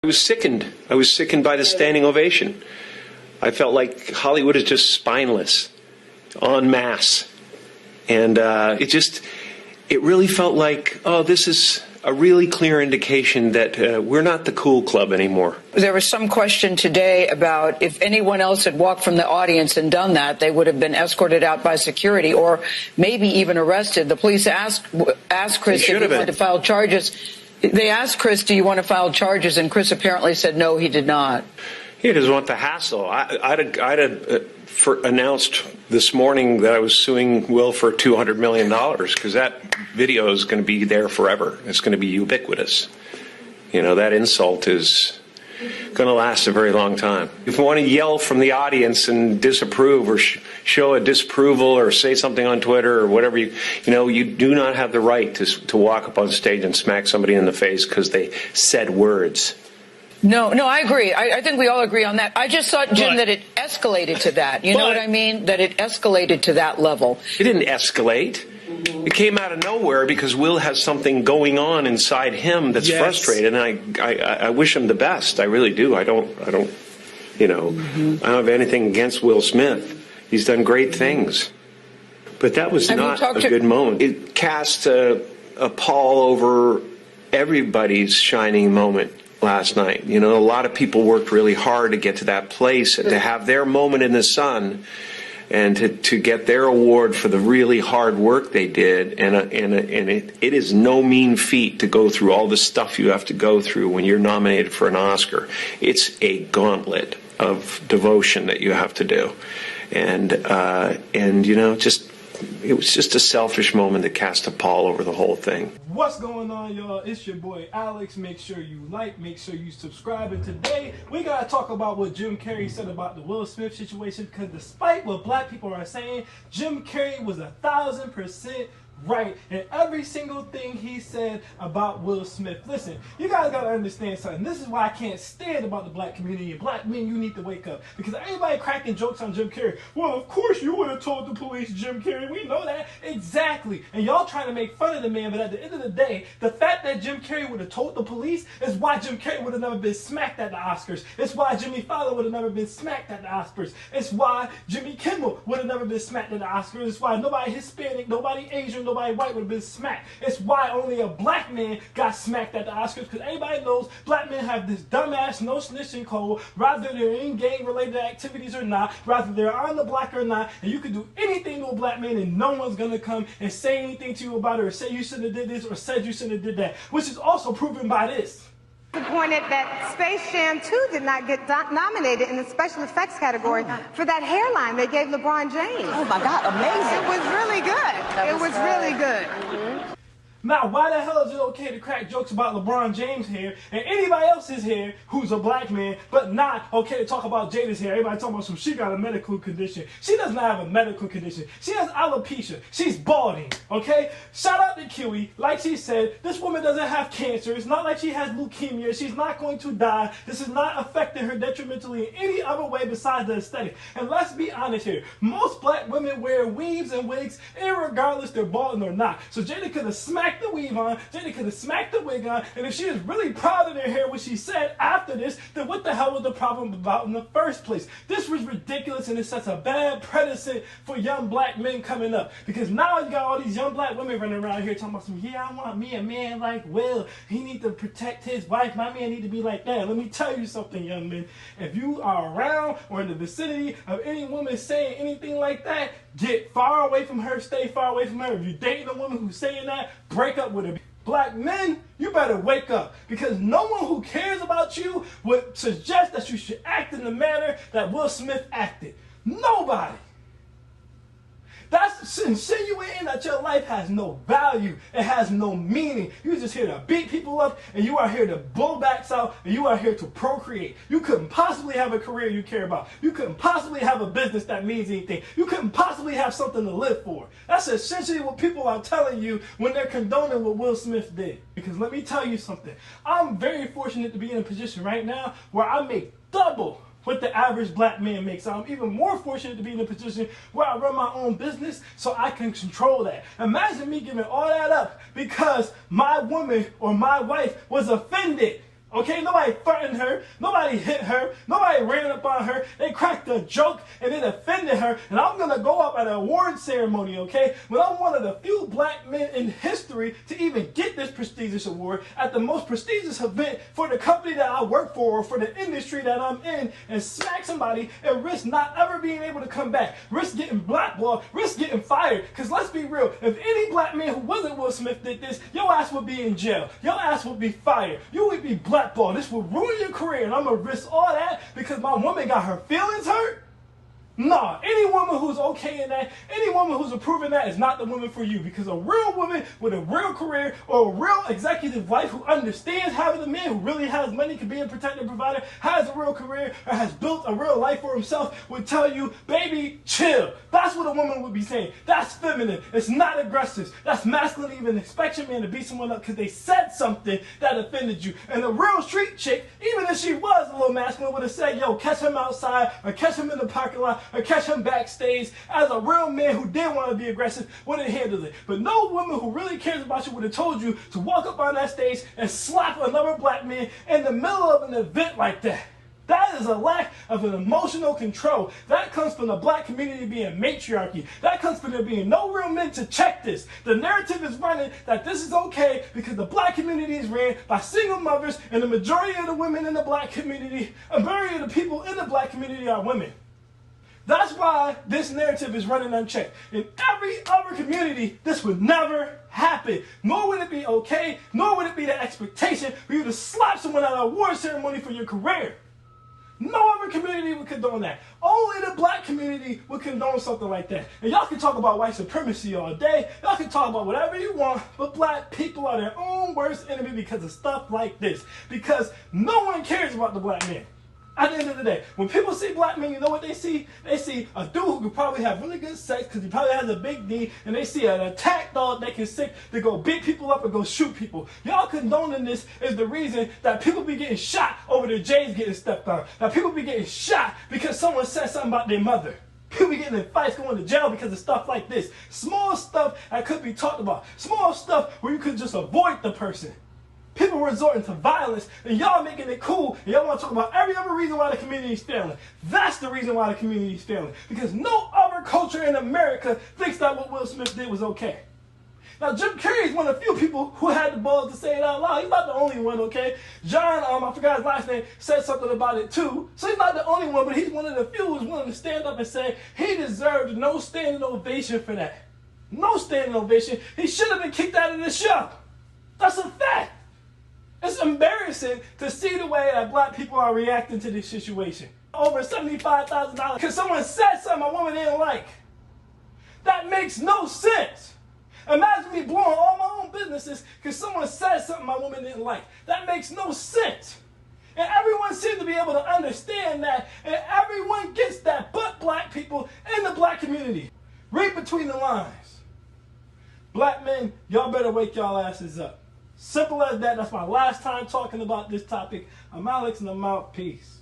I was sickened. I was sickened by the standing ovation. I felt like Hollywood is just spineless, en masse. And it really felt like, oh, this is a really clear indication that we're not the cool club anymore. There was some question today about if anyone else had walked from the audience and done that, they would have been escorted out by security or maybe even arrested. The police asked Chris if he wanted to file charges. They asked Chris, do you want to file charges? And Chris apparently said no, he did not. He doesn't want the hassle. I'd announced this morning that I was suing Will for $200 million because that video is going to be there forever. It's going to be ubiquitous. You know, that insult is going to last a very long time. If you want to yell from the audience and disapprove or show a disapproval or say something on Twitter or whatever, you do not have the right to walk up on stage and smack somebody in the face because they said words. No, I agree. I think we all agree on that. I just thought, Jim, that it escalated to that. You know what I mean? That it escalated to that level. It didn't escalate. It came out of nowhere because Will has something going on inside him that's frustrated, and I wish him the best. I really do. I don't have anything against Will Smith. He's done great things. But that was not a good moment. It cast a pall over everybody's shining moment last night. You know, a lot of people worked really hard to get to that place and to have their moment in the sun and to get their award for the really hard work they did. And it is no mean feat to go through all the stuff you have to go through when you're nominated for an Oscar. It's a gauntlet of devotion that you have to do. And it was just a selfish moment that cast a pall over the whole thing. What's going on, y'all? It's your boy Alex. Make sure you like, make sure you subscribe. And today we gotta talk about what Jim Carey said about the Will Smith situation, because despite what black people are saying, Jim Carey was 1,000% right in every single thing he said about Will Smith. Listen, you guys gotta understand something. This is why I can't stand about the black community. Black men, you need to wake up, because everybody cracking jokes on Jim Carey. Well, of course you would have told the police, Jim Carey. We know that. Exactly. And y'all trying to make fun of the man, but at the end of the day, the fact that Jim Carey would have told the police is why Jim Carey would have never been smacked at the Oscars. It's why Jimmy Fallon would have never been smacked at the Oscars. It's why Jimmy Kimmel would have never been smacked at the Oscars. It's why nobody Hispanic, nobody Asian, nobody white would have been smacked. It's why only a black man got smacked at the Oscars, because everybody knows black men have this dumbass no snitching code, rather they're in gang related activities or not, rather they're on the block or not, and you can do anything to a black man and no one's gonna come and say anything to you about it, or say you shouldn't have did this, or said you shouldn't have did that, which is also proven by this. Disappointed that Space Jam 2 did not get nominated in the special effects category for that hairline they gave LeBron James. Oh my God, amazing. It was really good. It was really good. Now, why the hell is it okay to crack jokes about LeBron James' hair and anybody else's hair who's a black man, but not okay to talk about Jada's hair? Everybody talking about she got a medical condition. She does not have a medical condition. She has alopecia. She's balding, okay? Shout out to Kiwi. Like she said, this woman doesn't have cancer. It's not like she has leukemia. She's not going to die. This is not affecting her detrimentally in any other way besides the aesthetic. And let's be honest here. Most black women wear weaves and wigs, irregardless they're balding or not. So Jada could have smacked the weave on, Jada could have smacked the wig on, and if she is really proud of their hair, what she said after this, then what the hell was the problem about in the first place? This was ridiculous, and it sets a bad precedent for young black men coming up, because now you got all these young black women running around here talking about some, yeah, I want me a man like Will. He need to protect his wife. My man need to be like that. Let me tell you something, young men. If you are around or in the vicinity of any woman saying anything like that, get far away from her, stay far away from her. If you're dating a woman who's saying that, break up with her. Black men, you better wake up, because no one who cares about you would suggest that you should act in the manner that Will Smith acted. Nobody. That's insinuating that your life has no value. It has no meaning. You're just here to beat people up, and you are here to blow backs out, and you are here to procreate. You couldn't possibly have a career you care about. You couldn't possibly have a business that means anything. You couldn't possibly have something to live for. That's essentially what people are telling you when they're condoning what Will Smith did. Because let me tell you something. I'm very fortunate to be in a position right now where I make double what the average black man makes. I'm even more fortunate to be in a position where I run my own business, so I can control that. Imagine me giving all that up because my woman or my wife was offended Okay, nobody threatened her, nobody hit her, nobody ran up on her. They cracked a joke and it offended her. And I'm gonna go up at an award ceremony, okay? When I'm one of the few black men in history to even get this prestigious award at the most prestigious event for the company that I work for or for the industry that I'm in, and smack somebody and risk not ever being able to come back, risk getting blackballed, risk getting fired. Because let's be real, if any black man who wasn't Will Smith did this, your ass would be in jail. Your ass would be fired. You would be blackballed. This will ruin your career, and I'm gonna risk all that because my woman got her feelings hurt? Nah, any woman who's okay in that, any woman who's approving that is not the woman for you, because a real woman with a real career or a real executive wife who understands having a man who really has money, can be a protective provider, has a real career, or has built a real life for himself would tell you, baby, chill. That's what a woman would be saying. That's feminine. It's not aggressive. That's masculine to even expect your man to beat someone up because they said something that offended you. And a real street chick, even if she was a little masculine, would have said, yo, catch him outside or catch him in the parking lot or catch him backstage. As a real man who did want to be aggressive, would have handled it. But no woman who really cares about you would have told you to walk up on that stage and slap another black man in the middle of an event like that. That is a lack of an emotional control. That comes from the black community being matriarchy. That comes from there being no real men to check this. The narrative is running that this is okay because the black community is ran by single mothers, and the majority of the women in the black community, a majority of the people in the black community are women. That's why this narrative is running unchecked. In every other community, this would never happen. Nor would it be okay, nor would it be the expectation for you to slap someone at an award ceremony for your career. No other community would condone that. Only the black community would condone something like that. And y'all can talk about white supremacy all day. Y'all can talk about whatever you want, but black people are their own worst enemy because of stuff like this. Because no one cares about the black man. At the end of the day, when people see black men, you know what they see? They see a dude who could probably have really good sex because he probably has a big D, and they see an attack dog that can sick to go beat people up and go shoot people. Y'all condoning this is the reason that people be getting shot over their J's getting stepped on. That people be getting shot because someone said something about their mother. People be getting in fights, going to jail because of stuff like this. Small stuff that could be talked about. Small stuff where you could just avoid the person. People resorting to violence, and y'all making it cool, and y'all want to talk about every other reason why the community is failing. That's the reason why the community is failing. Because no other culture in America thinks that what Will Smith did was okay. Now, Jim Carey is one of the few people who had the balls to say it out loud. He's not the only one, okay? John, I forgot his last name, said something about it too. So he's not the only one, but he's one of the few who's willing to stand up and say he deserved no standing ovation for that. No standing ovation. He should have been kicked out of the show. That's a fact. It's embarrassing to see the way that black people are reacting to this situation. Over $75,000 because someone said something a woman didn't like. That makes no sense. Imagine me blowing all my own businesses because someone said something my woman didn't like. That makes no sense. And everyone seems to be able to understand that, and everyone gets that but black people in the black community. Read between the lines. Black men, y'all better wake y'all asses up. Simple as that. That's my last time talking about this topic. I'm Alex and I'm out. Peace.